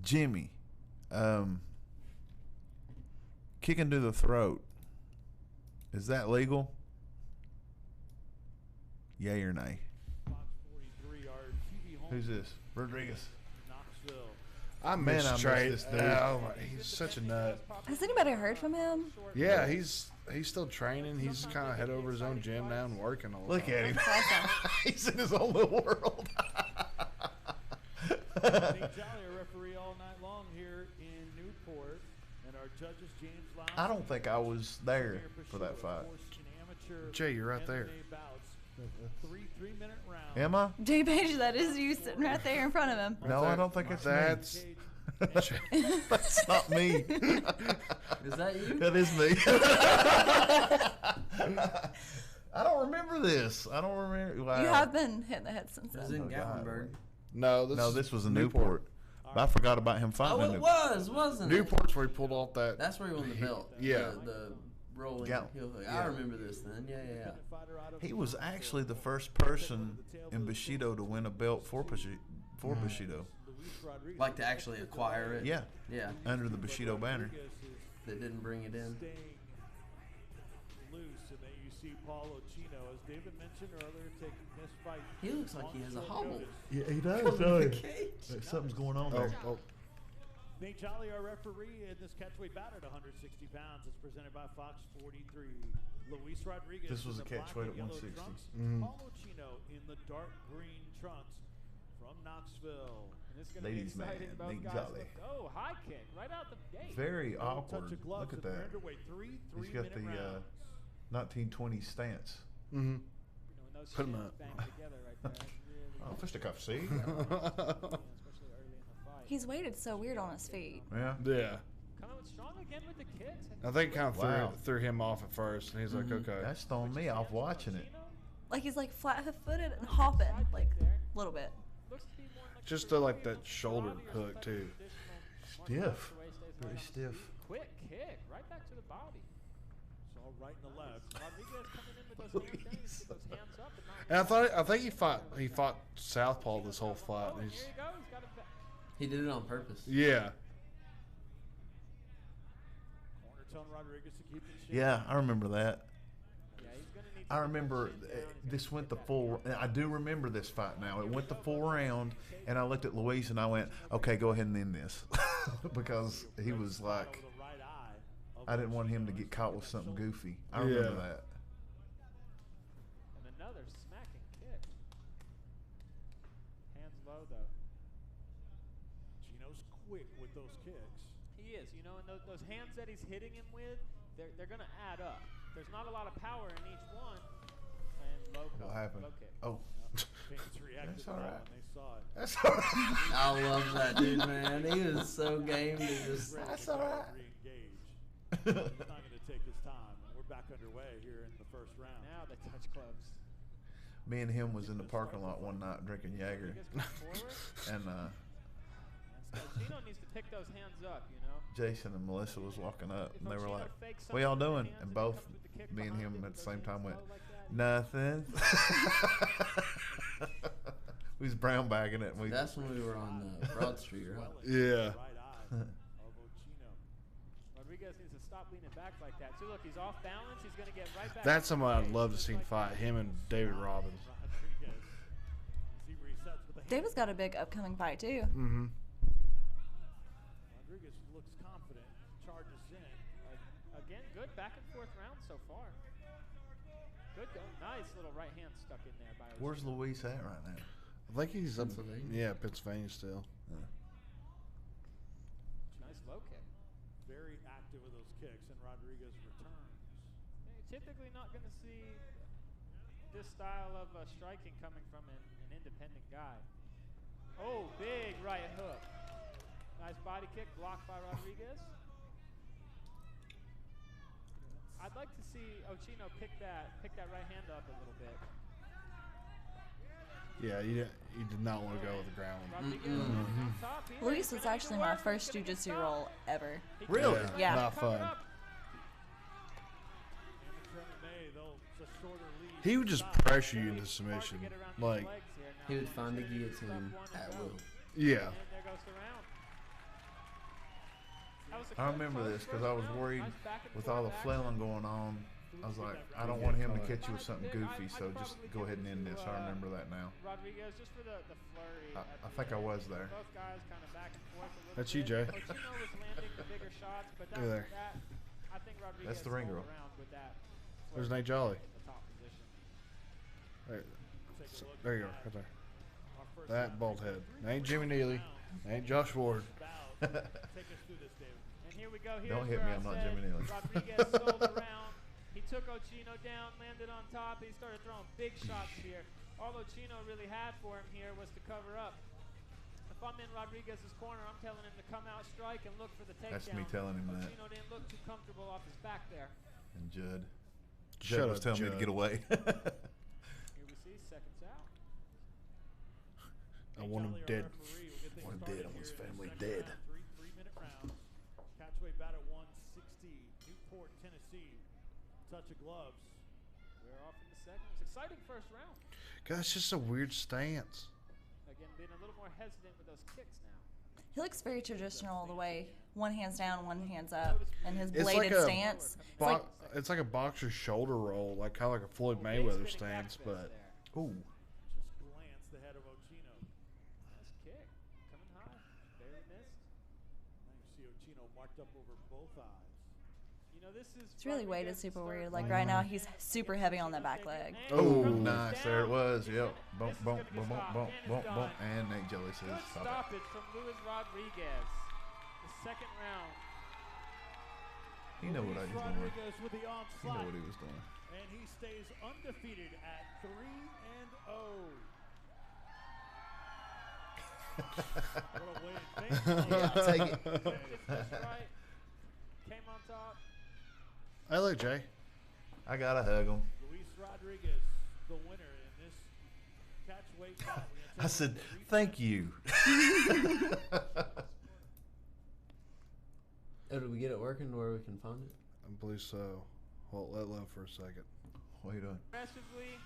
Jimmy, kicking to the throat. Is that legal? Yay or nay? Who's this? Rodriguez. I miss this dude. Oh my, he's such a nut. Has anybody heard from him? Yeah, he's still training. He's kind of head over his own gym now and working all the Look time. at him. Awesome. He's in his own little world. Jolly, a referee all night long here in Newport, and our judges James Lyles. I don't think I was there for that fight. Jay, you're right there. 3-minute round. Am I? Jay Page, that is you sitting right there in front of him. No, I don't think it's That's me. That's not me. Is that you? That is me. I don't remember this. I don't remember. Wow. You have been hitting the head since It was then. in Gatlinburg. no, this was in Newport. I forgot about him fighting Oh, in it Newport. wasn't it? Newport's where he pulled off that. That's where he won the belt. Yeah. The rolling Yeah. heel hook. Yeah. I remember this then. Yeah. He was actually the first person in Bushido to win a belt for Bushido. Like to actually acquire it. Yeah, Yeah. under the Bushido banner. They didn't bring it in. Loose, and then you see Paul Ochino, as David mentioned earlier, taking this fight. He looks like he has a hobble. Yeah, he does. Something's going on there. Oh, Nate Jolly, our referee in this catchweight bout at 160 pounds. It's presented by Fox 43. Luis Rodriguez. This was in a the black catchweight and at yellow 160. trunks. Paul Ochino in the dark green trunks from Knoxville. And it's gonna be Ladies exciting. man, Both Nate guys Jolly. look- high kick right out the gate. Very Touch awkward. of gloves Look at and we're that. underway. He's got the 1920 stance. mm-hmm. You know, when those Put 'em shins up. bang together right there, that's really Oh, fisticuff, see? especially early in the fight. He's weighted so weird on his feet. Yeah. Yeah. Coming with strong again with the kicks. I think kind of Wow. threw him off at first, and he's like, okay. That's throwing me off watching it. Like he's like flat-footed and hopping, like a little bit. Looks to be more like Just like that shoulder hook, too. Stiff. Very stiff. quick kick right back to the body. It's all right in the left. Rodriguez coming in with those hands down, he gets those hands up and And I think he fought southpaw this whole fight. oh, And here he's, you go. He's got it back. He did it on purpose. yeah. Corner telling Rodriguez to keep it shape. Yeah, I remember that. Yeah, he's gonna need I to remember get those shins down. He's this gonna went the get that full. I do remember this fight now. It went the full round, and I looked at Luis and I went, "Okay, go ahead and end this," because he was like, Over the right eye of I didn't want him to Ochino. get caught with something goofy. I remember Yeah. that. And another smacking kick. Hands low though. Gino's quick with those kicks. He is, you know, and those hands that he's hitting him with, they're going to add up. There's not a lot of power in each one. And low What happened? Low kick. Oh, Fans reacted That's to all that right. when they saw it. that's all right. I love that dude, man. He was so game to just. That's all right. Re-engage. He's not going to take his time. And we're back underway here in the first round. Now they touch gloves. Me and him was in the parking lot one night drinking Jaeger, Rodriguez comes forward. and Gino needs to pick those hands up, you know. Jason and Melissa was walking up, and they were Ochino like, fakes "What y'all something with doing?" the hands And and both comes with the kick me and behind him it at the with same those time hands went, low like that. "Nothing." We was brown bagging it. And we That's when we were on Broad Street, right? Yeah. Right eye of Ochino. Rodriguez needs to stop leaning back like that. So look, he's off balance. He's going to get right back. That's someone I'd love to see fight, him and David Robbins. Rodriguez. As he resets with a hand. David's got a big upcoming fight too. Mm-hmm. Rodriguez looks confident, charges in. Again, good back and forth round so far. Good go. Nice little right hand stuck in there by Where's Ochino. Luis at right now? I think he's up. Pennsylvania. Yeah, Pennsylvania still. Nice low kick. Very active with those kicks, and Rodriguez returns. You're typically not going to see this style of striking coming from an independent guy. Oh, big right hook. Nice body kick blocked by Rodriguez. I'd like to see Ochino pick that right hand up a little bit. Yeah, you did not want to go with the ground. Rodriguez Mm-hmm. on top here. Luis He's was gonna actually do my work. first He's gonna get jujitsu stopped. roll ever. He Really? can- Yeah. Not cover fun. up. Amateur MMA, they'll it's a shorter lead. He would just Stop. pressure you Very into hard to submission. get around his Like, legs here. Now He would he's find the gonna get guillotine stuck one at and go. will. yeah. And there goes the round. I remember this because I was worried with all the flailing going on. I was like, I don't want him to catch you with something goofy, so just go ahead and end this. I remember that now. Rodriguez, just for the flurry. I think I was there. Both guys kind of back and forth a little That's you, bit. Jay. Ochino was landing the bigger shots, but Look at there. I think Rodriguez That's the ring rolled girl. around with that. There's flurry Nate Jolly. in the top position. There, Take a look there you go, at right there. our first That round. bald head. Ain't Jimmy Neely. Ain't Josh Ward. Take us through this, David. And here we go. Here's Don't hit where me, I I'm not said Jimmy Neely. Rodriguez sold around. He took Ochino down, landed on top, and he started throwing big shots here. All Ochino really had for him here was to cover up. If I'm in Rodriguez's corner, I'm telling him to come out, strike, and look for the takedown. That's me telling him that. Ochino didn't look too comfortable off his back there. And Judd. Shut Judd was up, telling me to Judd. get away. Here we see seconds out. I want him dead. Want him dead. I want his family dead. 3-minute rounds. Catchweight bout at 160. Newport, Tennessee. Touch of gloves. We're off in the second. It's exciting first round. God, it's just a weird stance. Again, being a little more hesitant with those kicks now. He looks very traditional all the way. One hand's down, one hand's up, and his It's bladed like a stance. It's It's like a boxer's shoulder roll, like kind of like a Floyd Mayweather stance, but Ooh. Just glanced the head of Ochino. Nice kick. Coming high. Barely missed. Now you see Ochino marked up over both eyes. You know, this is it's really weighted Rodriguez's super third weird. fight. Like right now, he's super heavy on that back leg. Oh, And nice. down. There it was. This Yep. is Bump, gonna bump, get bump, stopped. bump, And bump, it's bump. done. And Nate Jelly says, Good stop it. stoppage from Luis Rodriguez. The second round. He knew what I was doing. Rodriguez with the He knew onslaught. what he was doing. And he stays undefeated at 3-0. What a way to think. Yeah, take it. Focused just right. Came on top. hey, look, Jay. I gotta hug him. Luis Rodriguez, the winner in this catchweight bout. I said, thank you. Oh, did we get it working where we can find it? I believe so. Well, let low for a second. What are you doing? Aggressively,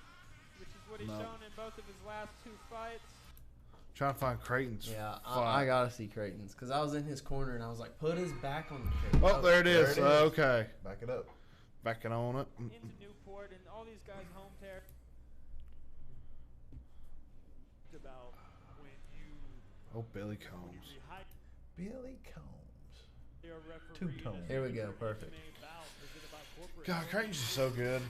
which is what he's No. shown in both of his last two fights. Trying to find Creighton's. Yeah, fight. I gotta see Creighton's because I was in his corner and I was like, put his back on the cage. Oh, there it There is. it is. Okay, Back it up. backing on it. Into Newport and all these guys home ter. About when you Oh, Billy Combs. rehydrate Billy Combs. your referee. Two-tone. Here we go, perfect. God, Creighton's is so good.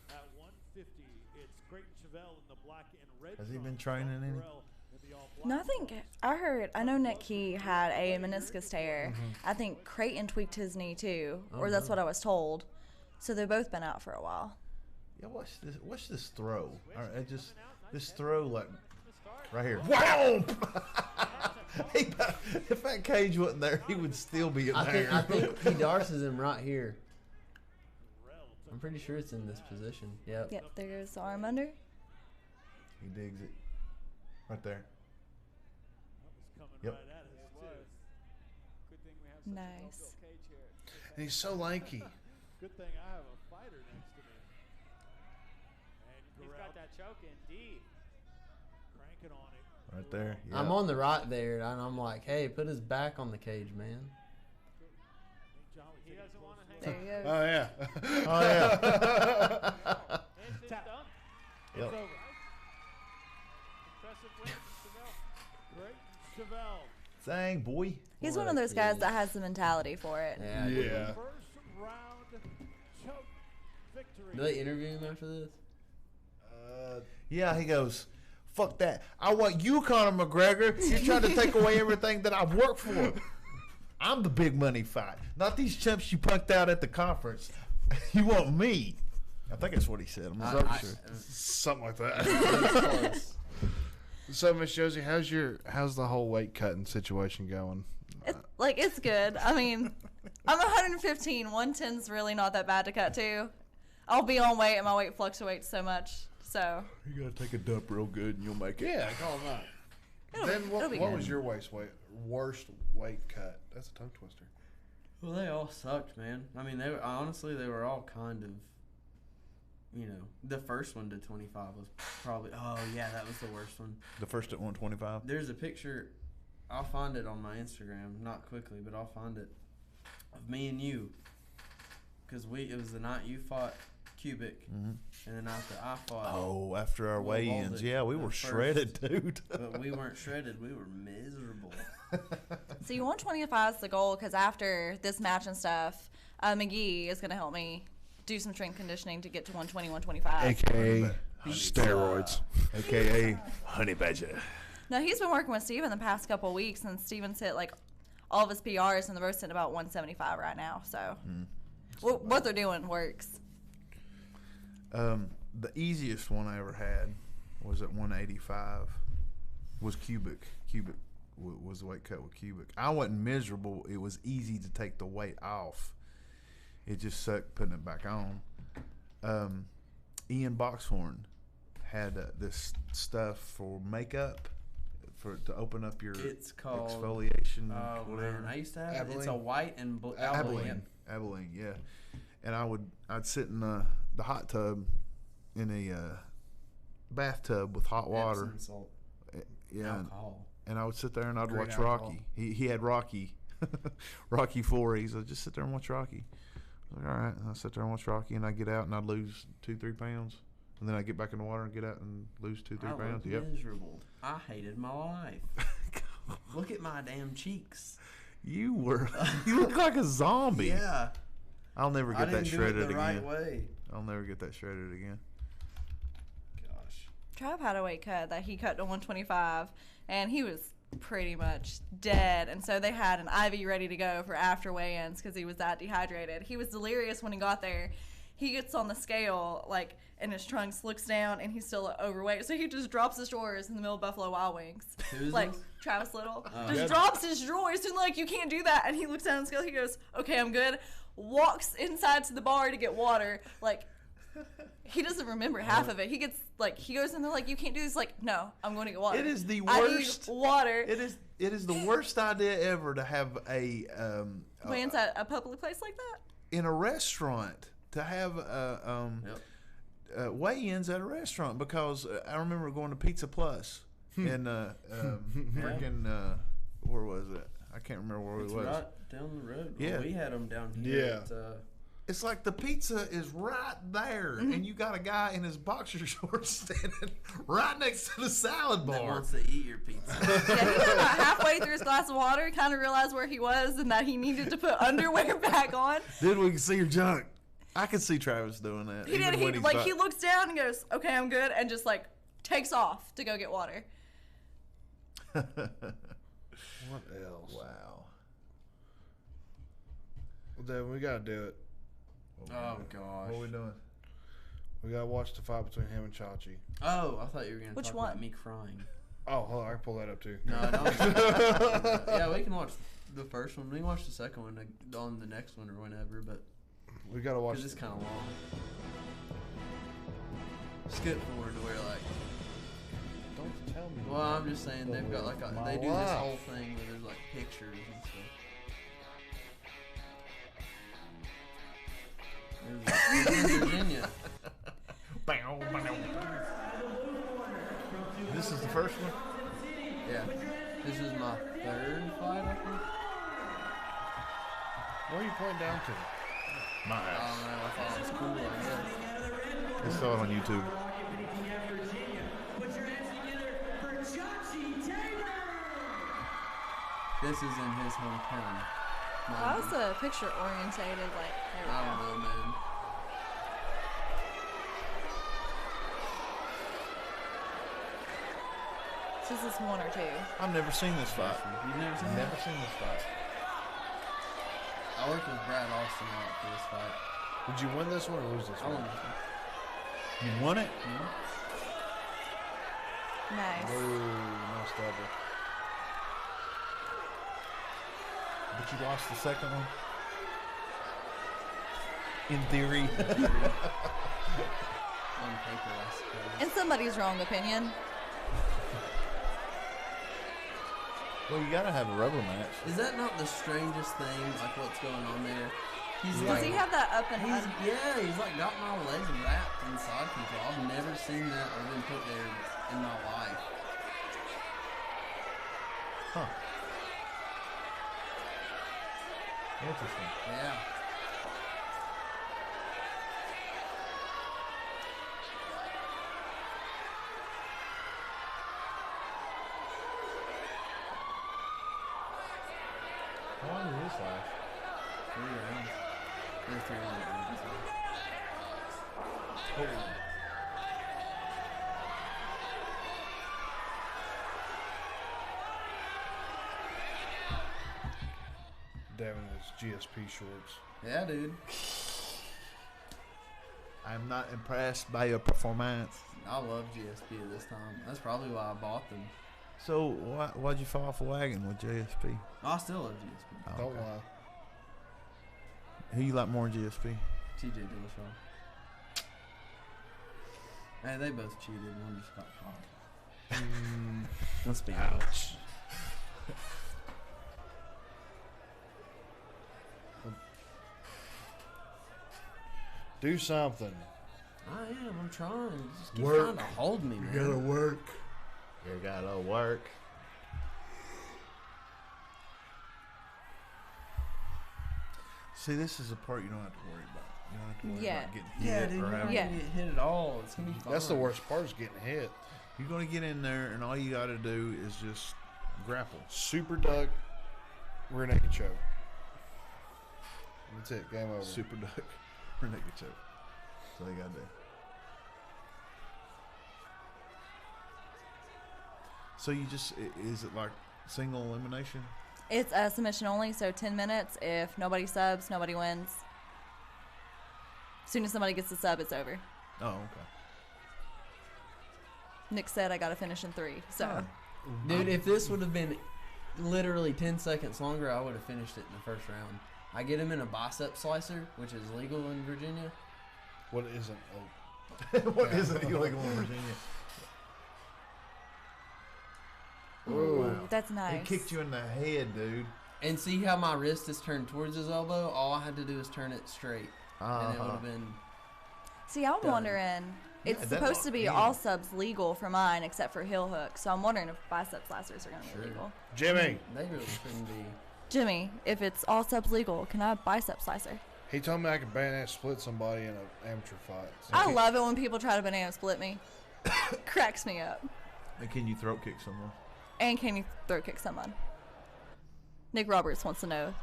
At 150, it's Creighton Chevelle in the black and red. Has he been trunks, training Mark any? Burrell in the all-black No, I think trunks. I know Nick Key had a meniscus tear. I think Creighton tweaked his knee too, or that's what I was told. So they've both been out for a while. Yeah, watch this. Watch this throw. All right, just this throw, like right here. Wow! If that cage wasn't there, he would still be in there. I think he darces him right here. I'm pretty sure it's in this position. Yep. Yep, there goes the arm under. He digs it. Right there. That was coming Yep. right at us, It too. was. Good thing we have such a Nice. well-built cage here. And he's so lanky. Good thing I have a fighter next to me. And He's Corral got that choke indeed. cranking on it. Right there. Yeah. I'm on the right there, and I'm like, hey, put his back on the cage, man. Nate Jolly He taking a doesn't close want to look. hang There Oh you go. yeah. Oh yeah. It's Tap. done. Yep. It's over. Impressive win from Chevelle. Creighton Chevelle. Dang, boy. He's What one of a those guys kid. that has the mentality for it. Yeah. Yeah. First round choke victory. Do they interview him after this? Yeah, he goes, fuck that. I want you, Conor McGregor. You're trying to take away everything that I've worked for. I'm the big money fight. Not these chumps you punked out at the conference. You want me. I think that's what he said. I'm not I- sure. Something like that. It's close. So, Miss Josie, how's the whole weight cutting situation going? It's good. I mean, I'm 115. 110's really not that bad to cut to. I'll be on weight and my weight fluctuates so much. So You got to take a dump real good and you'll make it. Yeah, call him out. it'll, Then it'll what be was good. your worst weight cut? That's a tongue twister. Well, they all sucked, man. I mean, they were all kind of, you know, the first one to 25 was probably, oh yeah, that was the worst one. The first at 125? There's a picture I'll find it on my Instagram, not quickly, but I'll find it. Of me and you. Because it was the night you fought Cubic, and the night that I fought. Oh, after our Will weigh-ins. Baldick Yeah, we the were first. shredded, dude. But we weren't shredded. We were miserable. See, 125 is the goal because after this match and stuff, McGee is going to help me do some strength conditioning to get to 120, 125. AKA steroids. AKA Honey Badger. No, he's been working with Steven the past couple of weeks, and Steven's hit like all of his PRs, and they're both sitting about 175 right now. So what they're doing works. The easiest one I ever had was at 185. Was Cubic. Cubic was the weight cut with Cubic. I wasn't miserable. It was easy to take the weight off. It just sucked putting it back on. Ian Boxhorn had this stuff for makeup to open up your It's called exfoliation. Oh whatever. man, I used to have it. It's Abilene. a white and blue. Abilene, yeah. And I'd sit in the hot tub in a bathtub with hot water. Epsom salt. Yeah, Alcohol. and I would sit there and I'd Green watch alcohol. Rocky. He had Rocky, Rocky 4. He's like, just sit there and watch Rocky. I was like, all right. And I'd sit there and watch Rocky, and I'd get out and I'd lose 2-3 pounds, and then I'd get back in the water and get out and lose 2-3 I pounds. was Yep. miserable. I hated my life. Look at my damn cheeks. You look like a zombie. Yeah. I'll never I get didn't that do shredded it the again. right way. I'll never get that shredded again. Gosh. Trav had a weight cut that he cut to 125, and he was pretty much dead. And so they had an IV ready to go for after weigh-ins because he was that dehydrated. He was delirious when he got there. He gets on the scale, like, in his trunks, looks down, and he's still overweight. So he just drops his drawers in the middle of Buffalo Wild Wings. Who's Like, this? Travis Little. Oh. Just drops his drawers and, like, you can't do that. And he looks down on the scale. He goes, okay, I'm good. Walks inside to the bar to get water. Like, he doesn't remember half of it. He gets, like, he goes in there, like, you can't do this. Like, no, I'm going to get water. It is the I need worst. water. It is the worst idea ever to have Weigh-ins at a public place like that? in a restaurant to have weigh-ins at a restaurant, because I remember going to Pizza Plus and freaking where was it? I can't remember where It's it was. right down the road. Yeah. Well, we had them down here. Yeah. At, It's like the pizza is right there, and you got a guy in his boxer shorts standing right next to the salad that bar. wants to eat your pizza. Yeah, he got about halfway through his glass of water, kind of realized where he was and that he needed to put underwear back on. Dude, we can see your junk. I could see Travis doing that. He did. He looks down and goes, "Okay, I'm good," and just like takes off to go get water. What else? Wow. Well, Devin, we gotta do it. Oh gosh. What are we doing? We gotta watch the fight between him and Chachi. Oh, I thought you were gonna Which talk one? about me crying. Oh, hold on, I can pull that up too. No, no. Yeah, we can watch the first one. We can watch the second one on the next one or whenever, but We gotta watch. because it's kind of long. Skip forward to where like. Don't tell me. Well, I'm just saying they've got like they do this whole thing where there's like pictures and stuff. There's Virginia. This is the first one? Yeah. This is my third fight, I think. Where are you pointing down to? My I house. don't know. I thought it was cool, I guess. I saw it on YouTube. This is in his hometown. Why was the picture orientated like? There we I go. don't know, man. This is one or two. I've never seen this fight. You've never seen that? Never seen this fight. I worked with Brad Austin a lot for this fight. Did you win this one or lose this I one? won this one. You won it? Nice. Ooh, no stubble. But you lost the second one? In theory. On paper, I suppose. In somebody's wrong opinion. Well, you gotta have a rubber match. Is that not the strangest thing, like what's going on there? He's Does like, he have that up and he's like got my legs wrapped in side control. I've never seen that or been put there in my life. Huh. Interesting. Yeah. How long did this last? 3 rounds. 3 rounds. Oh. Devin is GSP shorts. Yeah, dude. I'm not impressed by your performance. I love GSP at this time. That's probably why I bought them. So why'd you fall off a wagon with JSP? I still love GSP. Oh, Don't okay. lie. Who you like more in GSP? TJ Dillashaw. Hey, they both cheated. One just got caught. Let's be honest. Do something. I am. I'm trying. You just keep Work. trying to hold me, man. work. You gotta work. See, this is the part you don't have to worry about. You don't have to worry Yeah. about getting Yeah, hit dude. You're or not having- Yeah. gonna get hit at all. It's gonna be fun. That's the worst part is getting hit. You're gonna get in there, and all you gotta do is just grapple. Super duck, rear naked choke. That's it. Game over. Super duck, or naked choke. That's all you gotta do. So you just is it like single elimination? It's a submission only, so 10 minutes. If nobody subs, nobody wins. As soon as somebody gets the sub, it's over. Oh, okay. Nick said I got to finish in 3. So Dude, if this would have been literally 10 seconds longer, I would have finished it in the first round. I get him in a bicep slicer, which is legal in Virginia. What isn't? Oh. What is it illegal in Virginia? Ooh, that's nice. He kicked you in the head, dude. And see how my wrist is turned towards his elbow? All I had to do is turn it straight. And it would have been... See, I'm done. wondering. It's that's supposed to be all- all subs legal for mine except for heel hook. So I'm wondering if bicep slicers are going to Sure. be legal. Jimmy, They really shouldn't be. Jimmy, if it's all subs legal, can I have bicep slicer? he told me I could banana split somebody in an amateur fight. So I love it when people try to banana split me. Cracks me up. And can you throat kick someone? And can you throat kick someone? Nick Roberts wants to know.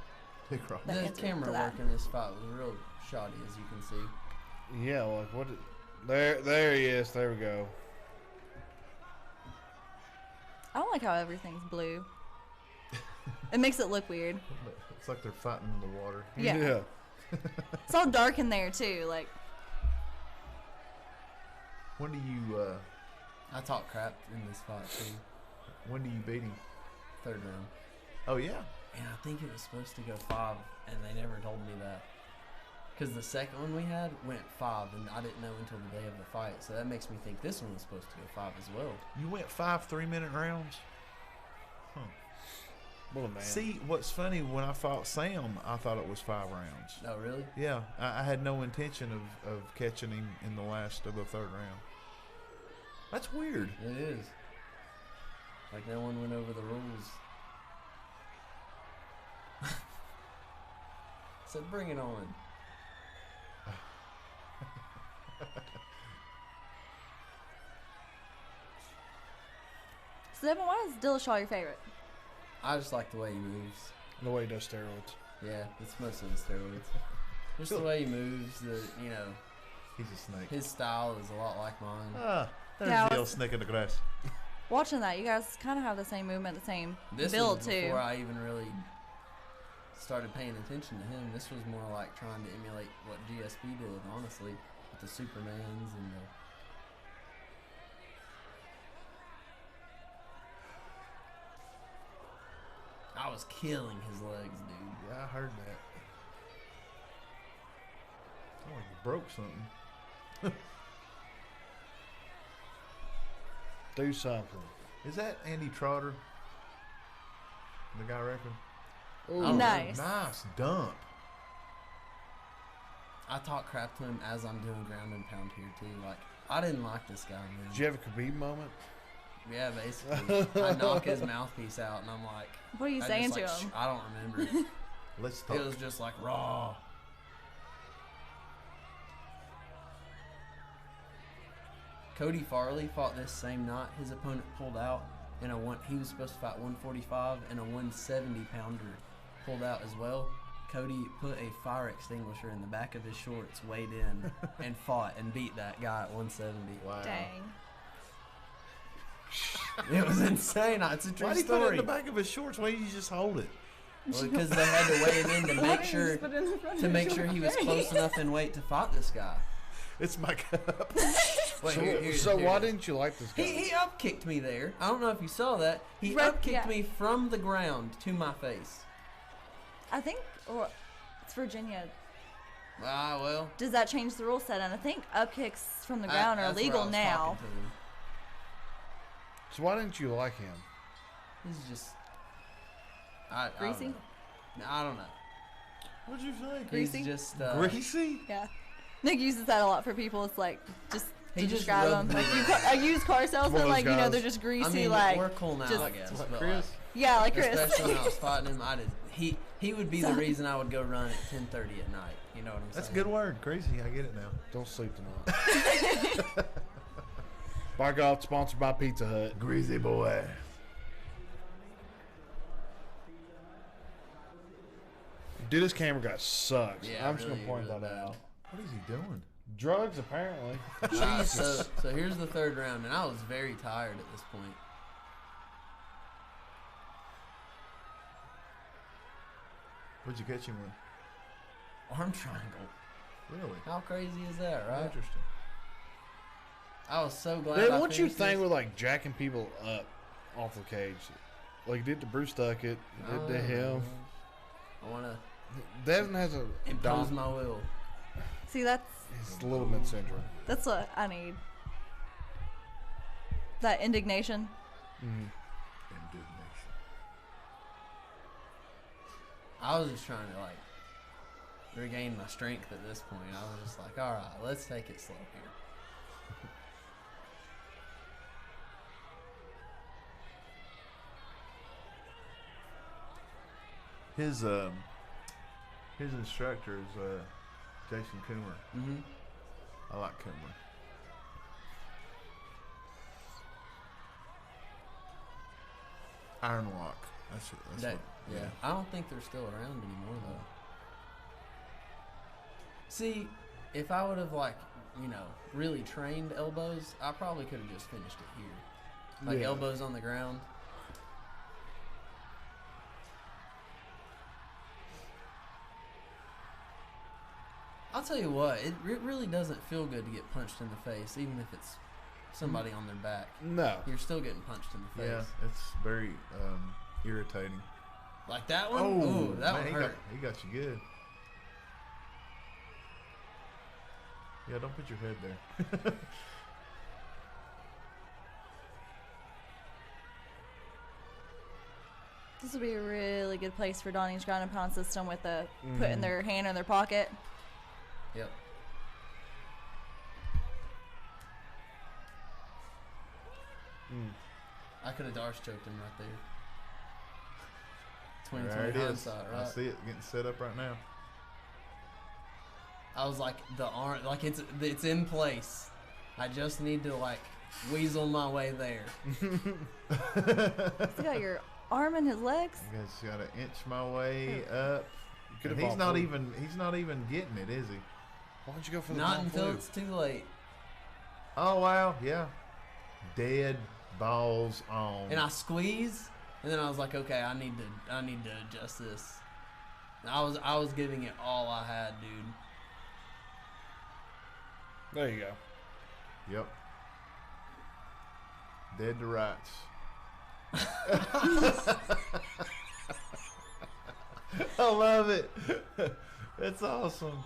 Kick Rob. The The answer to camera that. work in this fight was real shoddy, as you can see. Yeah, like what? There he is. There we go. I don't like how everything's blue. It makes it look weird. It's like they're fighting in the water. Yeah. It's all dark in there too. Like, When do you I talk crap in this fight, too. when do you beat him? 3rd round. Oh yeah. And I think it was supposed to go 5, and they never told me that. Because the second one we had went 5, and I didn't know until the day of the fight. So that makes me think this one was supposed to go 5 as well. You went 5 3-minute rounds? Huh. What a man. See, what's funny, when I fought Sam, I thought it was 5 rounds. Oh, really? Yeah, I had no intention of catching him in the last of the 3rd round. That's weird. It is. Like no one went over the rules. Said, bring it on. so Devin, why is Dillashaw your favorite? I just like the way he moves. The way he does steroids. Yeah, it's mostly the steroids. Just the way he moves, you know, He's a snake. his style is a lot like mine. Ah, there's Yeah, I the old was- snake in the grass. Watching that, you guys kind of have the same movement, the same This build was too. before I even really started paying attention to him. This was more like trying to emulate what GSP did, honestly, with the Supermans and the... I was killing his legs, dude. Yeah, I heard that. Oh, you broke something. Do something. Is that Andy Trotter? The guy repping? Oh, Nice. Nice dump. I talk crap to him as I'm doing ground and pound here, too. Like, I didn't like this guy, man. Did you have a Khabib moment? Yeah, basically. I knock his mouthpiece out, and I'm like... What are you I saying just, to like, him? I don't remember. Let's talk. It was just like raw. Cody Farley fought this same night. His opponent pulled out in a one. He was supposed to fight 145 and a 170 pounder pulled out as well. Cody put a fire extinguisher in the back of his shorts, weighed in, and fought and beat that guy at 170. Wow. Dang. It was insane. It's a true Why did he put it in story. the back of his shorts? Why didn't you just hold it? Because they had to weigh him in to make sure he was close enough in weight to fight this guy. It's my cup. Wait, So why didn't you like this guy? He up kicked me there? I don't know if you saw that. He Right, up kicked yeah. me from the ground to my face. I think, or it's Virginia. Ah, well. Does that change the rule set? And I think up kicks from the ground are that's where I legal was now. talking to him. So why didn't you like him? He's just. I Greasy? don't know. I don't know. What'd you say? Greasy? He's just. Greasy? Yeah. Nick uses that a lot for people. It's like just He to just describe them. rubbed Like me a used car salesman, those like you know, guys. they're just greasy. I mean, like we're cool now, just- I guess. What, But Chris? yeah, like Chris. especially when I was fighting him, he would be the reason I would go run at 10:30 at night. You know what I'm saying? That's a good word. Crazy. I get it now. Don't sleep tonight. By God, sponsored by Pizza Hut. Greasy boy. Dude, this camera guy sucks. Yeah, I'm just really, gonna point really that bad. out. What is he doing? Drugs, apparently. So here's the third round, and I was very tired at this point. What'd you catch him with? Arm triangle. Really? How crazy is that, right? Interesting. I was so glad. Dude, I what you finished think this. with like jacking people up off the cage? Like did to Bruce Duckett, did to him. I want to Devin has a impose my will. See, that's It's little mid syndrome. what I need. That indignation. Indignation. I was just trying to like regain my strength at this point. I was just like, all right, let's take it slow here. His instructor is Jason Coomer. Mm-hmm. I like Coomer. Ironlock. That's it. That's what, Yeah, I don't think they're still around anymore though. See, if I would have really trained elbows, I probably could have just finished it here. Like Yeah. elbows on the ground. I'll tell you what, it really doesn't feel good to get punched in the face, even if it's somebody on their back. No. You're still getting punched in the face. Yeah, it's very irritating. Like that one? Ooh, that man, one he hurt. he got you good. Yeah, don't put your head there. This would be a really good place for Donnie's ground and pound system with putting their hand in their pocket. Yep. I could have Darce choked him right there. There it 2020 is. hindsight, I right? see it getting set up right now. I was like, the arm, like it's in place. I just need to like weasel my way there. He's got your arm in his legs. I guess got to inch my way up. could And have he's bought not food. even getting it, is he? Why don't you go for the Not Don until Flu? it's too late. Oh wow, yeah. Dead balls on. And I squeeze, and then I was like, okay, I need to adjust this. And I was giving it all I had, dude. There you go. Yep. Dead to rights. I love it. That's awesome.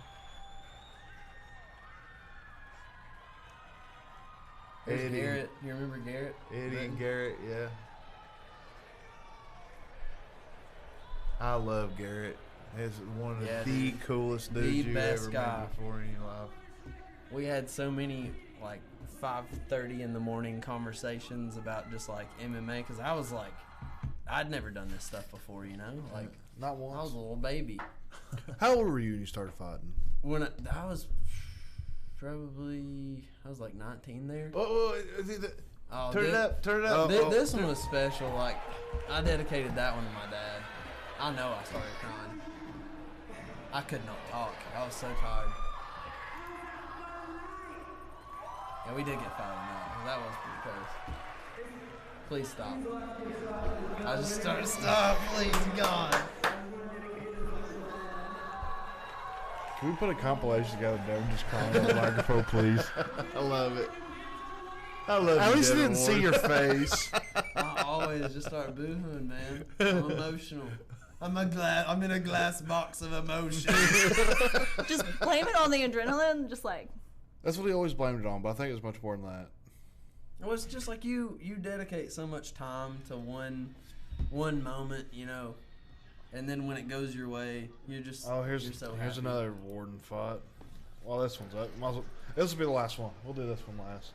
There's Eddie. Garrett. You remember Garrett? Eddie and Garrett, yeah. I love Garrett. He's one of Yeah, the dude. coolest The dudes you best ever guy. met before in your life. We had so many like 5:30 in the morning conversations about just like MMA because I was like I'd never done this stuff before, you know. Like Not I was once. a little baby How old were you when you started fighting? when I was probably like 19 there. Oh, Oh, turn it up. Turn it up. This one was special. Like I dedicated that one to my dad. I know I started crying. I could not talk. I was so tired. Yeah, we did get 5-0. That was pretty close. Please stop. I just started. Stop, please, God. Can we put a compilation together, Devin, just crying on the microphone, please? I love it. I love At you, least I Devin didn't see Ward. your face. I always just start boohooing, man. I'm emotional. I'm in a glass box of emotion. Just blame it on the adrenaline. Just like, That's what he always blamed it on, but I think it was much more than that. Well, it's just like you dedicate so much time to one moment, you know, and then when it goes your way, you're just you're so here's happy. another Warden fight. Well, this one's up. This will be the last one. We'll do this one last.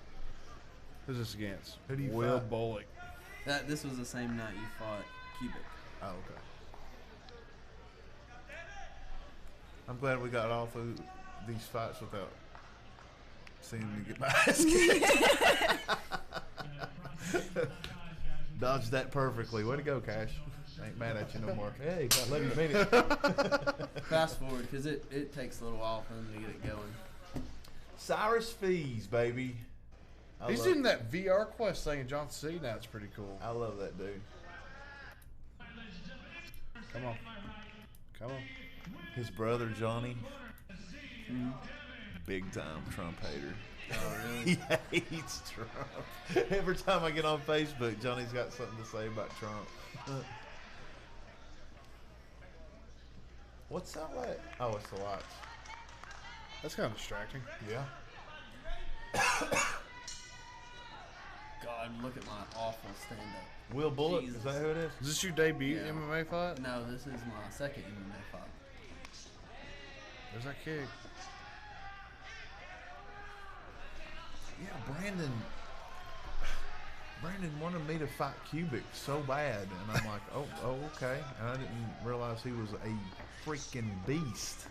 Who's this against? Who do you Will fight? Bullock. This was the same night you fought Cubic. Oh, okay. I'm glad we got all through these fights without seeing me get my ass kicked. Dodged that perfectly. Way to go, Cash. I ain't mad at you no more. Hey, let me mean it. Fast forward, because it takes a little while for them to get it going. Cyrus Fees, baby. He's doing that VR quest thing in John C. Now it's pretty cool. I love that dude. Come on. Come on. His brother Johnny, big time Trump hater. Oh, really? He hates Trump. Every time I get on Facebook, Johnny's got something to say about Trump. What's that like? Oh, it's the lights. That's kind of distracting. Yeah. God, look at my awful stand-up. Will Bullock, Jesus. is that who it is? Is this your debut Yeah. MMA fight? No, this is my second MMA fight. There's that kick. Yeah, Brandon wanted me to fight Cubic so bad, and I'm like, oh, okay. And I didn't realize he was a freaking beast.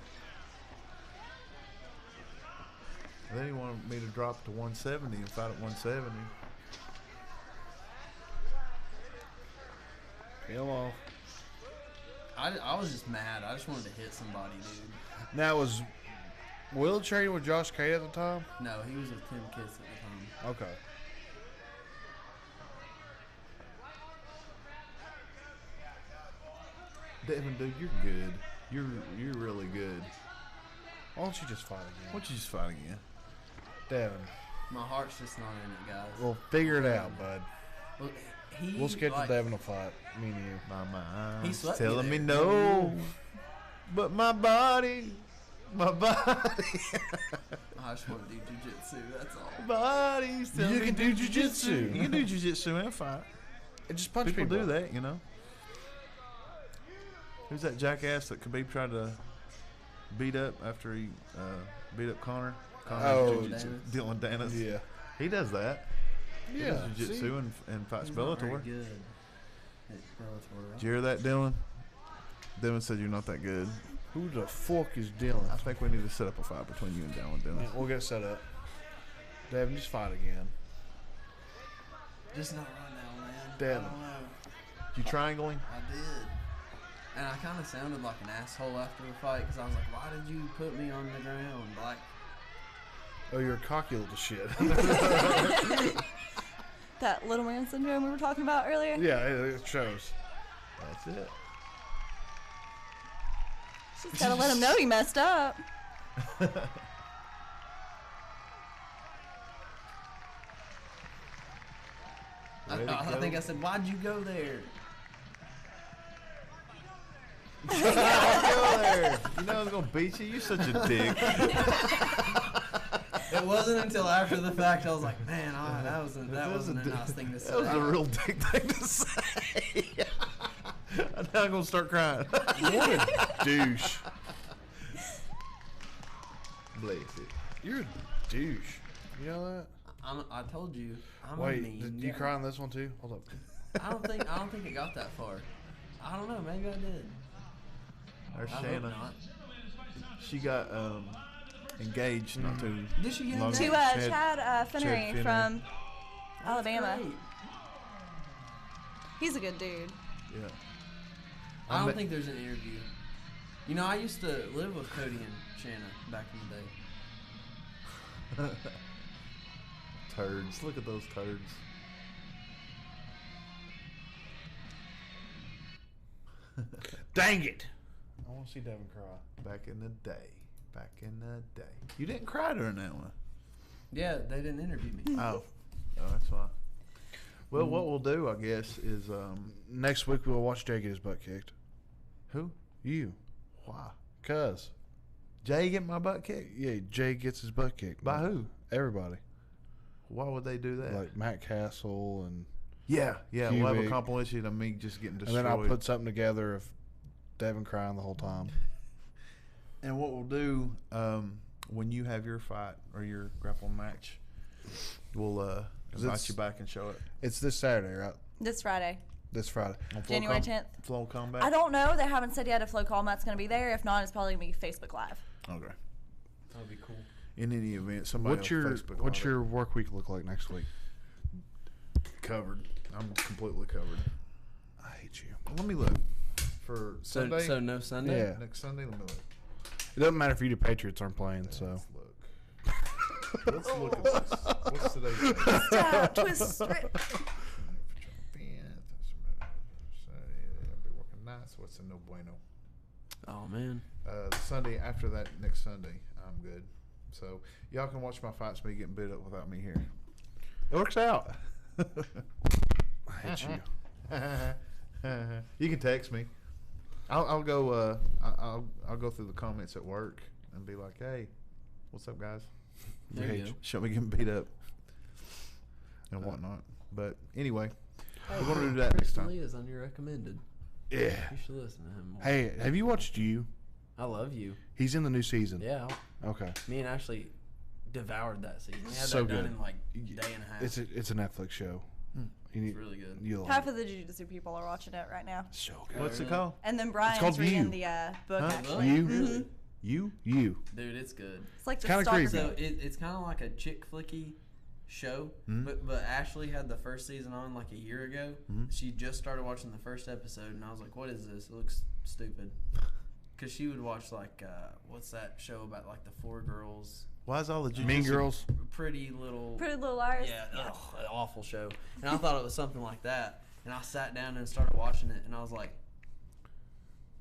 And then he wanted me to drop to 170 and fight at 170. Peel off. I was just mad. I just wanted to hit somebody, dude. Now, was Will training with Josh K at the time? No, he was with Tim Kiss at the time. Okay. Devin, dude, you're good. You're really good. Why don't you just fight again? Why don't you just fight again? Devin. My heart's just not in it, guys. Well, figure it out, bud. Well, he, We'll schedule like, Devin a fight. Me and you. My He mind's swept me telling me there. no, but my body. I just want to do jiu-jitsu, that's all. Body's telling You me can do jiu-jitsu. You can do jiu-jitsu and fight. And just punch People do that, you know. Who's that jackass that Khabib tried to beat up after he beat up Connor? Oh, Jiu-jitsu. Dylan Dennis. Yeah. He does that. He Yeah. does jiu-jitsu and fights He's not very Bellator. good at Bellator. Did you hear that, Dylan? Dylan said you're not that good. Who the fuck is Dylan? I think we need to set up a fight between you and Dylan Dennis. We'll get set up. Devin, just fight again. Just not right now, man. Devin. I don't know. You triangling? I did. And I kind of sounded like an asshole after the fight because I was like, why did you put me on the ground? Like, Oh, you're a cocky little shit. that little man syndrome we were talking about earlier. Yeah, it shows. That's it. Just gotta let him know he messed up. I think I said, why'd you go there? Go there. You know I was gonna beat you. You're such a dick. It wasn't until after the fact I was like, man, that wasn't a nice thing to say. That was a real dick thing to say. I'm not gonna start crying. What a douche. Bless it. You're a douche. You know that? I told you, I'm a Wait, mean did you guy. cry on this one too? Hold up. I don't think it got that far. I don't know. Maybe I did. There's I hope Shanna. not. She got engaged not too Did she get long engaged? To ago. Chad Finnery Finnery. from Alabama. Great. He's a good dude. Yeah. I don't think there's an interview. You know, I used to live with Cody and Shanna back in the day. Turds. Look at those turds. Dang it! I want to see Devin cry. Back in the day. Back in the day. You didn't cry during that one. Yeah, they didn't interview me. Oh, that's why. Well, what we'll do, I guess, is Next week we'll watch Jay get his butt kicked. who? You. Why? Cuz. Jay get my butt kicked? Yeah, Jay gets his butt kicked. By who? Everybody. Why would they do that? Like Matt Castle and yeah, we'll have a Cubic. compilation of me just getting destroyed. then I'll put something together of Devin crying the whole time. And what we'll do, when you have your fight or your grapple match, we'll invite it's- you back and show it. It's this Saturday, right? This Friday, This Friday. On Flow January 10th. Flow Combat? I don't know. They haven't said yet if Flo Combat's going to be there. If not, it's probably going to be Facebook Live. Okay. That would be cool. In any event, somebody What's on your Facebook What's Live your work week look like next week? covered. I'm completely covered. I hate you. Let me look. For Sunday? So no Sunday? Yeah. Next Sunday? Let me look. It doesn't matter if you the Patriots aren't playing, so. Let's look. Let's look at this. What's today's date? Stab, twist, strip. I'll be working nights. What's a no bueno? Oh man. The Sunday after that, next Sunday, I'm good. So y'all can watch my fights, me getting beat up without me here. It works out. I hate you. You can text me. I'll go. I'll go through the comments at work and be like, "Hey, what's up, guys?" There you go. Show me getting beat up and whatnot. But anyway, we're gonna do that next Chris time. Lee is on your recommended. Yeah. You should listen to him more. Hey, have you watched You? I love you. He's in the new season. Yeah. Okay. Me and Ashley devoured that season. We had So that done good. in like a day and a half. It's a Netflix show. You need, It's really good. You'll like Half it. of the jiu-jitsu people are watching it right now. So good. What's it called? And then Brian's called reading You. the book, Huh? actually. You? Mhm. You? You. Dude, it's good. It's like the kinda stalker crazy. So film. it's kind of like a chick flicky show, but Ashley had the first season on like a year ago. She just started watching the first episode, and I was like, "What is this? It looks stupid." Because she would watch like what's that show about like the four girls, Why is all the Mean jujitsu- Girls. Pretty Little, Pretty Little Liars. yeah, ugh, an awful show. And I thought it was something like that, and I sat down and started watching it, and I was like,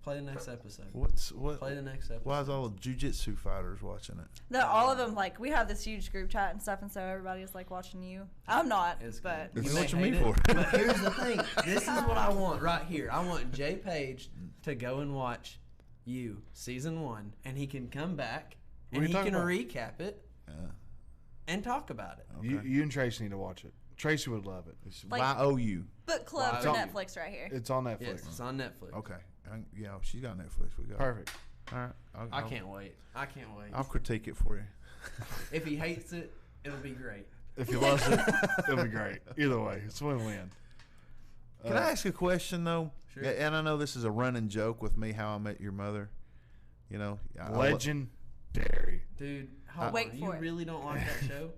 "Play the next episode. What? Play the next episode." Why is all the jujitsu fighters watching it? All of them, like, we have this huge group chat and stuff, and so everybody's, like, watching you. I'm not, It's but... good. It's You may watching me hate it, for. But here's the thing. This is what I want right here. I want Jay Page to go and watch You season 1, and he can come back What and are he you can talking recap it Yeah. and talk about it. You, Okay. you and Tracy need to watch it. Tracy would love it. It's Like- YOU. Book club for Wow. Netflix right here. It's on Netflix. Yes, it's on Netflix. Okay. Yeah, she's got Netflix. We got it. Perfect. All right. I can't wait. I can't wait. I'll critique it for you. If he hates it, it'll be great. If he loves it, it'll be great. Either way, it's win-win. Can I ask a question though? Sure. Yeah, and I know this is a running joke with me. How I Met Your Mother. You know, Legendary. Dude, hold Wait on. for You it. really don't like that show?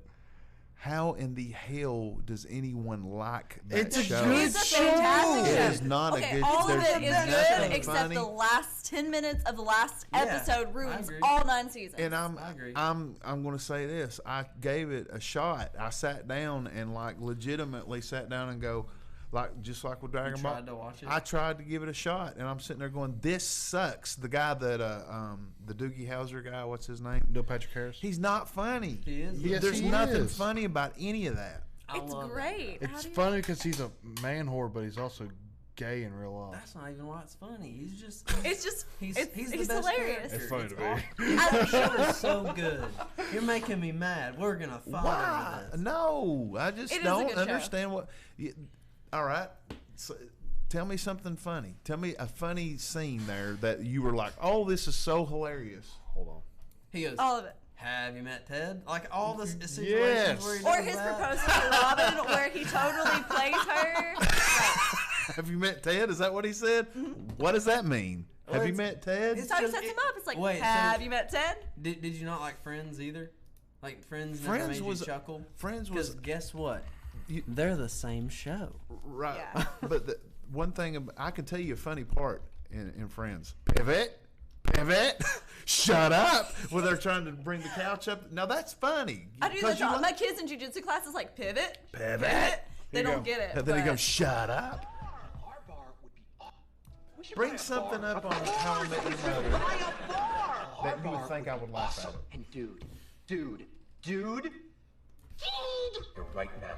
How in the hell does anyone like that It's a show? good It's a show. fantastic It show. is not a Okay, good. all of there's it is nothing good except funny. the last 10 minutes of the last Yeah, episode I ruins agree. all 9 seasons. And I'm I agree. I'm going to say this. I gave it a shot. I sat down and like legitimately sat down and go, like just like with Dragon Ball. tried to watch it? I tried to give it a shot, and I'm sitting there going, "This sucks." The guy that the Doogie Howser guy, what's his name? Neil Patrick Harris. He's not funny. He is. Yes, There's he nothing is. funny about any of that. I it's love it. great. How It's do you- funny because he's a man whore, but he's also gay in real life. That's not even why it's funny. He's just. It's just, He's it's the best hilarious. It's character. funny to me. That show is so good. You're making me mad. We're gonna fight Why? over this. No, I just It is a don't good show. understand what. All right, so, tell me something funny. Tell me a funny scene there that you were like, "Oh, this is so hilarious." Hold on. He goes. All of it. Have you met Ted? Like all the situations Yes. where he Or does his that. proposal to Robin, where he totally plays her. Like, Have you met Ted? Is that what he said? What does that mean? Well, Have you it's- met Ted? that's how he just- sets him up. It's like, Wait, so- have you met Ted? Did you not like Friends either? Like Friends never Friends made was- you chuckle? Friends Because was guess what? You- They're the same show. right. Yeah. But the one thing I can tell you a funny part in Friends. Pivot. Shut up! When they're trying to bring the couch up. Now that's funny. I do 'Cause that. you My kids in jujitsu classes like pivot. Pivot. They you don't go. get it. And then he but- goes, shut up. Bring something up on How I Met Your Mother that you would think I would laugh at. And dude. You're right now.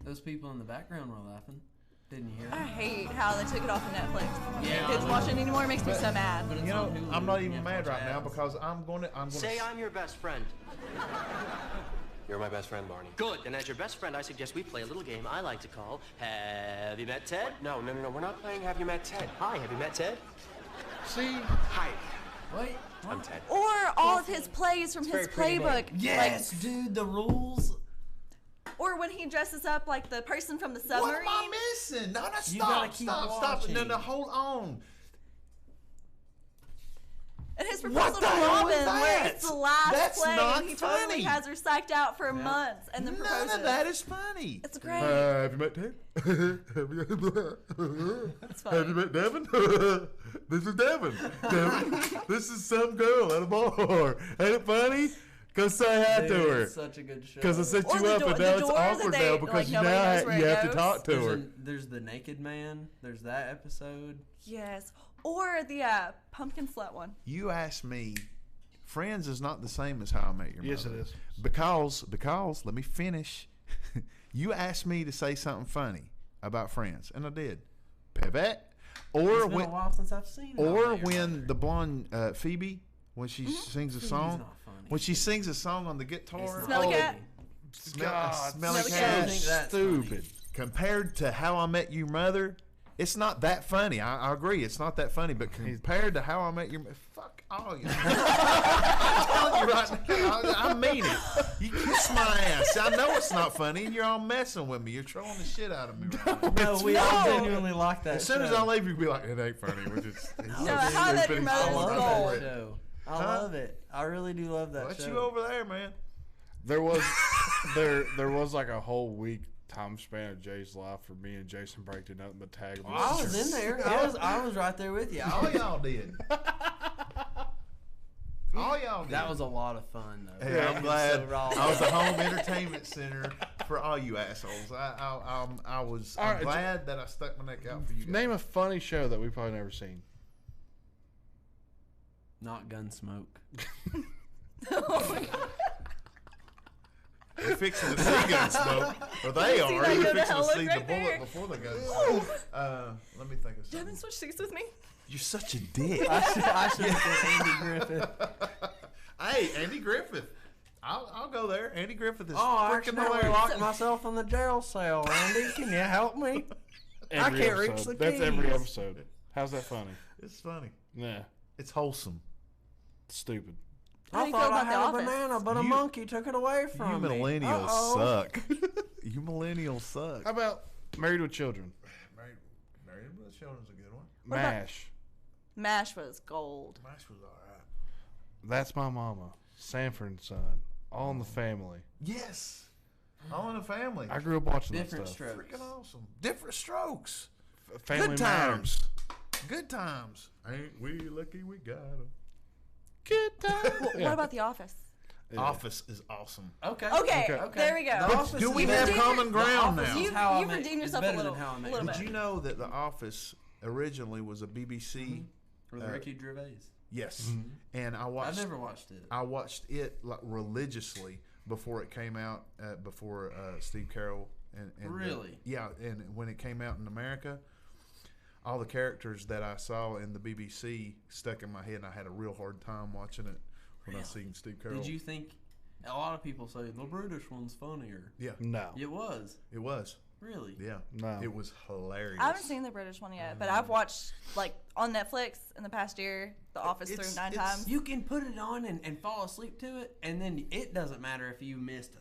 Those people in the background were laughing. Didn't you hear I them? hate how they took it off of Netflix. Yeah, Kids I know. watching it anymore makes me so mad. But it's You know, on Hulu. I'm not You even have to mad watch right now ads. because I'm going to. Say I'm your best friend. You're my best friend, Barney. Good. And as your best friend, I suggest we play a little game I like to call Have You Met Ted? No. We're not playing Have You Met Ted? Hi, have you met Ted? See, Hi, Wait. I'm Ted. Or all of his plays from his very pretty playbook. Yes, dude, the rules. Or when he dresses up like the person from the What submarine. am I missing? No, You gotta stop. keep Stop. No, watching. hold on. And his What proposal the to hell is Robin, where that? it's the last That's play, not and he funny. totally has her psyched out for months, and then None proposes. of that is funny. It's great. Have you met Ted? It's Have you funny. met Devin? This is Devin. Devin, this is some girl at a bar. Ain't it funny? Go say hi Dude, to her. it's such a good show. Because I set Or you the up door- and the now it's door that awkward they- now like, because nobody knows where you it have to goes. talk to her. There's the Naked Man. There's that episode. Yes. Or the pumpkin slut one. You asked me, Friends is not the same as How I Met Your Yes, Mother. it is. Because, let me finish. You asked me to say something funny about Friends, and I did. Pivot. Or It's been a when, while since I've seen it. or when the blonde Phoebe, when she sings a Phoebe's song, not funny. when she sings a song on the guitar, Smelly Oh, cat. God, Smelly Smelly Cat. I think that's stupid. Compared to How I Met Your Mother, it's not that funny. I agree, it's not that funny. But compared to How I Met Your Mother, fuck all you. I'm telling you right now, I mean it. You kiss my ass. I know it's not funny, and you're all messing with me. You're trolling the shit out of me right now. No, we all genuinely like that. As soon as show. I leave, you'll be like, it ain't funny. We're just. No, How I Met Your I Mother's love gold. that show. I Huh? love it. I really do love that What show. you over there, man? There was there was like a whole week time span of Jay's life for me and Jason breaking nothing but tag. I was in there. I was right there with you. All y'all did. All y'all did. That was a lot of fun though. Hey, I'm It was glad so raw. I was a home entertainment center for all you assholes. I was. All I'm right, glad that I stuck my neck out for you guys. Name a funny show that we've probably never seen. Not Gunsmoke. They're fixing to see Gunsmoke, or they See are. that You're go to fixing to hell see right the bullet there? before the Gunsmoke. Let me think of something. Devin switch seats with me. You're such a dick. I should have said Andy Griffith. Hey, Andy Griffith. I'll go there. Andy Griffith is Oh, I freaking accidentally hilarious. locked myself in the jail cell, Andy. Can you help me? Every can't reach episode. the That's every keys. episode. How's that funny? It's funny. Nah, It's wholesome. stupid. How do I you feel thought I about The had a Office? banana, but a You- monkey took it away You from me. millennials Uh-oh. suck. You millennials suck. How about Married with Children? Married with Children's a good one. about- MASH. MASH was gold. MASH was alright. That's My Mama. Sanford and Son. All in the Family. Yes. All in the family. I grew up watching Different that stuff. strokes. Freaking awesome. Different strokes. Family Good Matters. times. Good times. Ain't we lucky we got 'em. Good times. What about The Office? Yeah. Office is awesome. Okay. Okay, Okay. there we go. The Office Do is we better- have redeemed common The ground Office now? is You- how I you've met- redeemed is yourself better a little- than How I Met little Your Did bit. you know that The Office originally was a BBC? With Ricky Gervais. Yes. And I I've watched. never watched it. I watched it like religiously before it came out. Before Steve Carell and Really? yeah. And when it came out in America, all the characters that I saw in the BBC stuck in my head, and I had a real hard time watching it when I seen Steve Carell. Did you think? A lot of people say the British one's funnier. Yeah, No. It was. it was. Really? Yeah. No. It was hilarious. I haven't seen the British one yet, but I've watched like on Netflix in the past year, The Office through 9 times. You can put it on and fall asleep to it, and then it doesn't matter if you missed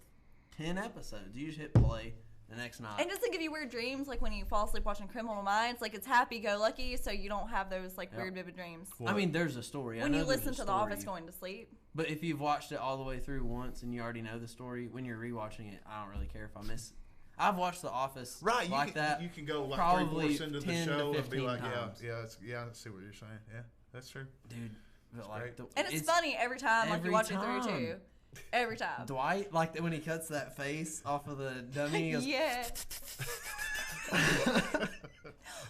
10 episodes. You just hit play the next night. And doesn't give you weird dreams like when you fall asleep watching Criminal Minds. Like it's happy-go-lucky, so you don't have those like weird vivid dreams. I mean, there's a story. When I know you listen there's to a The story. Office going to sleep. But if you've watched it all the way through once and you already know the story, when you're rewatching it, I don't really care if I miss it. I've watched The Office Right, like that. You can go like probably 3/4 into the 10 to show and be 15 like, times. yeah, I see what you're saying. Yeah, that's true. Dude, but like great. And it's funny every time, like you every watch it through time. too. Every time. Dwight, like when he cuts that face off of the dummy, he goes, Yeah.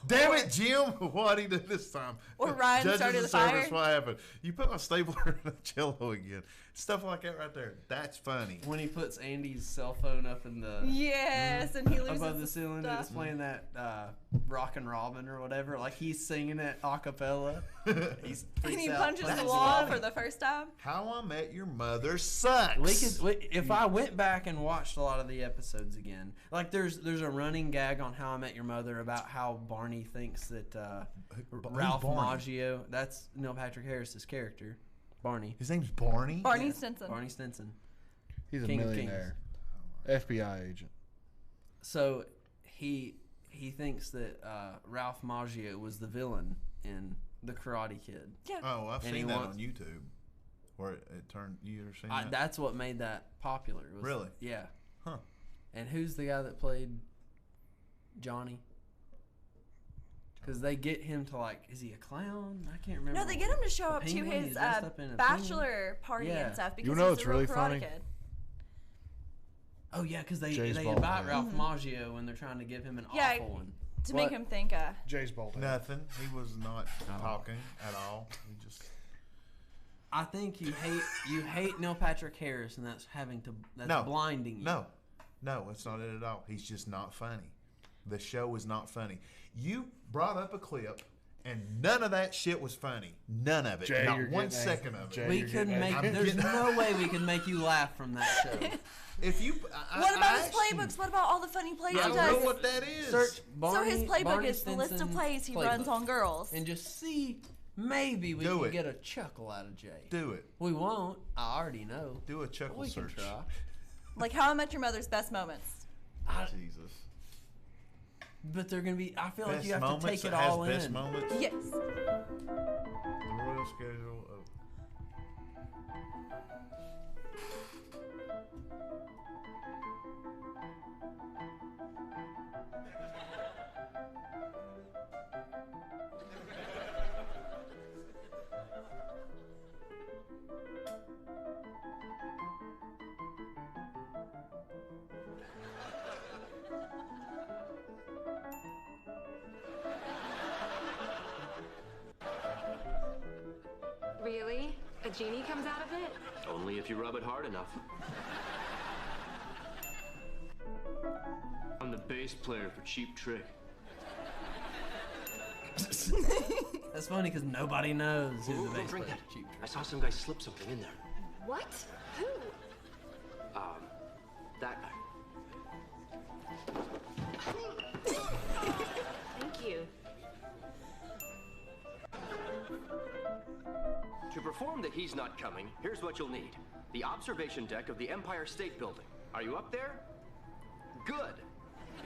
Damn it, Jim! What'd he do this time? Or Ryan Judges started of the service, fire. What happened? You put my stapler in the cello again. Stuff like that right there. That's funny. when he puts Andy's cell phone up in the Yes, and he loses above the ceiling and stuff. it's playing that Rockin' Robin or whatever, like he's singing it a cappella. He's And he freaks out, punches plays the it. wall for the first time. How I Met Your Mother sucks. If I went back and watched a lot of the episodes again, like there's a running gag on How I Met Your Mother about how Barney thinks that Ralph Barney? Macchio, that's Neil Patrick Harris's character, Barney. His name's Barney? Barney Stinson. Barney Stinson. He's a King of millionaire. FBI agent. So he thinks that Ralph Macchio was the villain in The Karate Kid. Yeah. Oh, I've And seen he that wants- on YouTube. Where it turned, you ever seen that? That's what made that popular. Was, Really? Yeah. Huh. And who's the guy that played Johnny? Because they get him to like, is he a clown? I can't remember. No, they get him to show A up to penguin? his He's dressed up in a bachelor party Yeah. and stuff because You know he's what's a real really Karate funny? Kid. Oh yeah, because they Jay's bald invite head. Ralph Macchio when they're trying to give him an Yeah. awful one. To What? make him think, Jay's bald head. Nothing. He was not Oh. talking at all. He just. I think you hate Neil Patrick Harris, and that's No. blinding you. No, it's not it at all. He's just not funny. The show is not funny. You brought up a clip, and none of that shit was funny. None of it. Jay, not you're 1 getting second of it. Jay, We you're couldn't getting make. angry. There's no way we could make you laugh from that show. If you, what about his playbooks? What about all the funny plays I he don't does? know what that is. Search Barney. So his playbook Barney is the list of Stinson plays he playbook. runs on girls. and just see maybe we Do can it. get a chuckle out of Jay. Do it. We won't. I already know. Do a chuckle We can search. try. Like How I Met Your Mother's best moments. Jesus. But they're gonna be. I feel like Best you have to moments take it that has all best in. moments. Yes. The royal schedule of. Really? A genie comes out of it? Only if you rub it hard enough. I'm the bass player for Cheap Trick. That's funny because nobody knows who Ooh, the don't bass drink player that. is. Cheap I Trick. saw some guy slip something in there. What? Who? That guy. Thank you. To perform the He's Not Coming, here's what you'll need. The observation deck of the Empire State Building. Are you up there? Good.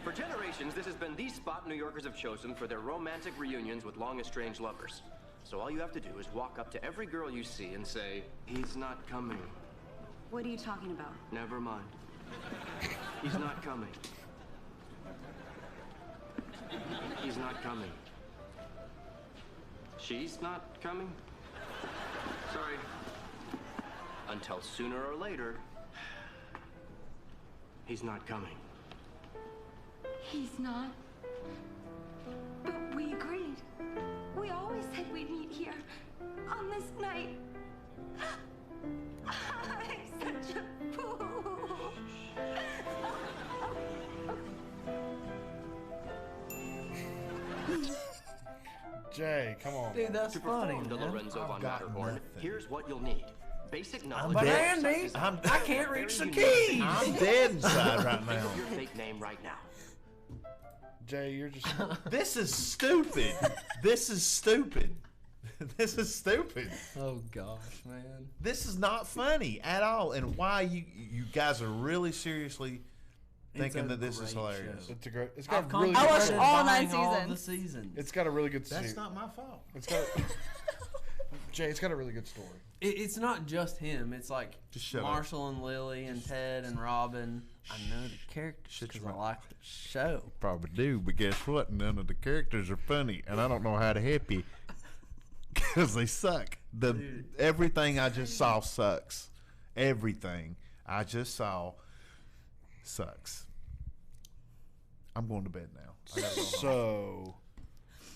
For generations, this has been the spot New Yorkers have chosen for their romantic reunions with long-estranged lovers. So all you have to do is walk up to every girl you see and say, "He's not coming." What are you talking about? Never mind. He's not coming. He's not coming. She's not coming? Sorry. Until sooner or later, he's not coming. He's not. But we agreed. We always said we'd meet here on this night. I'm such a fool. Jay, come on. Dude, that's To funny, perform the man. Lorenzo von got Matterhorn, nothing. here's what you'll need. Basic knowledge But of Andy, exercise. I can't reach the keys. I'm dead inside right Think now. of your fake name right now. Jay, you're just. This is stupid. This is stupid. This is stupid. Oh gosh, man. This is not funny at all. And why you guys are really seriously thinking that this is great hilarious? show. It's a great. It's got I've a really. I Good watched story. all 9 the seasons. seasons. It's got a really good. That's se- not my fault. It's got. Jay, it's got a really good story. It's not just him. It's like Just shut up. Marshall and Lily and Ted and Robin. I know the characters Shut because your I mouth. like the show. Probably do, but guess what? None of the characters are funny, and I don't know how to help you because they suck. Dude. Everything I just saw sucks. Everything I just saw sucks. I'm going to bed now. I gotta go home. So,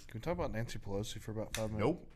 can we talk about Nancy Pelosi for about 5 minutes? Nope.